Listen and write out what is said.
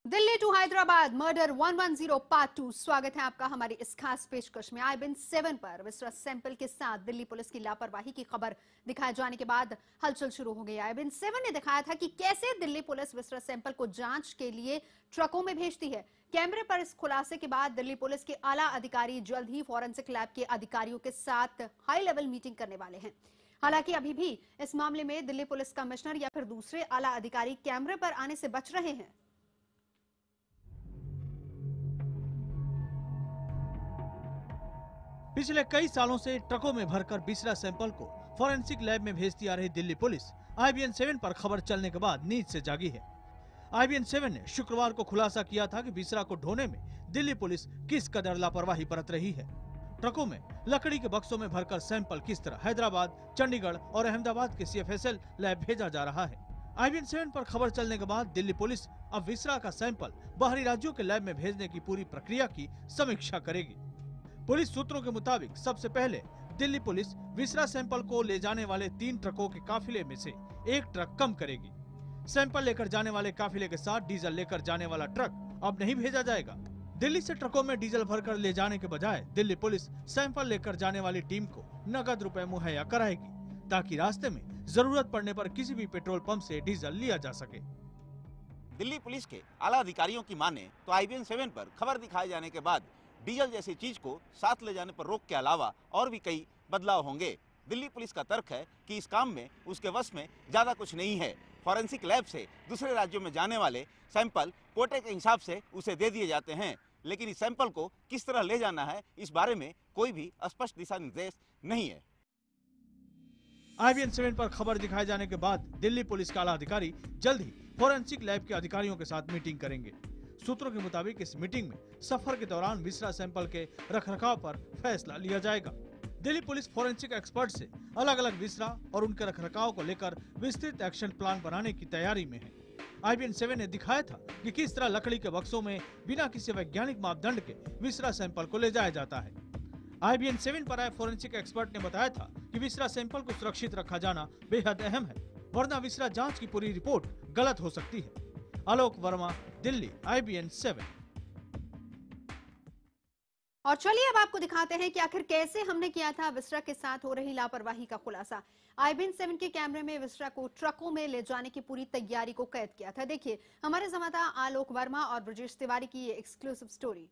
Delhi to Hyderabad murder 110 part 2। स्वागत है आपका हमारी इस खास पेशकश में। IBN-7 पर विसरा सैंपल के साथ दिल्ली पुलिस की लापरवाही की खबर दिखाए जाने के बाद हलचल शुरू हो गई। IBN-7 ने दिखाया था कि कैसे दिल्ली पुलिस विसरा सैंपल को जांच के लिए ट्रकों में भेजती है। कैमरे पर इस खुलासे के बाद दिल्ली पुलिस के आला अधिकारी जल्द ही फॉरेंसिक लैब के अधिकारियों के साथ हाई लेवल मीटिंग करने वाले हैं। हालांकि अभी भी इस मामले में दिल्ली पुलिस कमिश्नर या फिर दूसरे आला अधिकारी कैमरे पर आने से बच रहे हैं। पिछले कई सालों से ट्रकों में भरकर बिसरा सैंपल को फॉरेंसिक लैब में भेजती आ रही दिल्ली पुलिस IBN-7 पर खबर चलने के बाद नींद से जागी है। IBN-7 ने शुक्रवार को खुलासा किया था कि बिसरा को ढोने में दिल्ली पुलिस किस कदर लापरवाही बरत रही है। ट्रकों में लकड़ी के बक्सों में भरकर सैंपल किस तरह हैदराबाद, चंडीगढ़ और अहमदाबाद के CFSL लैब भेजा जा रहा है। IBN-7 पर खबर चलने के बाद दिल्ली पुलिस अब विसरा का सैंपल बाहरी राज्यों के लैब में भेजने की पूरी प्रक्रिया की समीक्षा करेगी। पुलिस सूत्रों के मुताबिक सबसे पहले दिल्ली पुलिस विसरा सैंपल को ले जाने वाले 3 ट्रकों के काफिले में से एक ट्रक कम करेगी। सैंपल लेकर जाने वाले काफिले के साथ डीजल लेकर जाने वाला ट्रक अब नहीं भेजा जाएगा। दिल्ली से ट्रकों में डीजल भरकर ले जाने के बजाय दिल्ली पुलिस सैंपल लेकर जाने वाली टीम को नगद रुपए मुहैया कराएगी, ताकि रास्ते में जरूरत पड़ने पर किसी भी पेट्रोल पंप से डीजल लिया जा सके। दिल्ली पुलिस के आला अधिकारियों की माने तो IBN-7 पर खबर दिखाए जाने के बाद डीजल जैसी चीज को साथ ले जाने पर रोक के अलावा और भी कई बदलाव होंगे। दिल्ली पुलिस का तर्क है कि इस काम में उसके वश में ज्यादा कुछ नहीं है। फॉरेंसिक लैब से दूसरे राज्यों में जाने वाले सैंपल कोटे के हिसाब से उसे दे दिए जाते हैं, लेकिन इस सैंपल को किस तरह ले जाना है इस बारे में कोई भी स्पष्ट दिशा निर्देश नहीं है। IBN-7 पर खबर दिखाए जाने के बाद दिल्ली पुलिस का आला अधिकारी जल्द ही फॉरेंसिक लैब के अधिकारियों के साथ मीटिंग करेंगे। सूत्रों के मुताबिक इस मीटिंग में सफर के दौरान विसरा सैंपल के रखरखाव पर फैसला लिया जाएगा। दिल्ली पुलिस फॉरेंसिक एक्सपर्ट से अलग अलग विसरा और उनके रखरखाव को लेकर विस्तृत एक्शन प्लान बनाने की तैयारी में है। IBN-7 ने दिखाया था कि किस तरह लकड़ी के बक्सों में बिना किसी वैज्ञानिक मापदंड के विसरा सैंपल को ले जाया जाता है। IBN-7 पर आए फॉरेंसिक एक्सपर्ट ने बताया था कि विसरा सैंपल को सुरक्षित रखा जाना बेहद अहम है, वरना विसरा जांच की पूरी रिपोर्ट गलत हो सकती है। आलोक वर्मा, दिल्ली, IBN-7। और चलिए अब आपको दिखाते हैं कि आखिर कैसे हमने किया था विसरा के साथ हो रही लापरवाही का खुलासा। IBN-7 के कैमरे में विसरा को ट्रकों में ले जाने की पूरी तैयारी को कैद किया था। देखिए हमारे संवाददाता आलोक वर्मा और ब्रजेश तिवारी की ये एक्सक्लूसिव स्टोरी।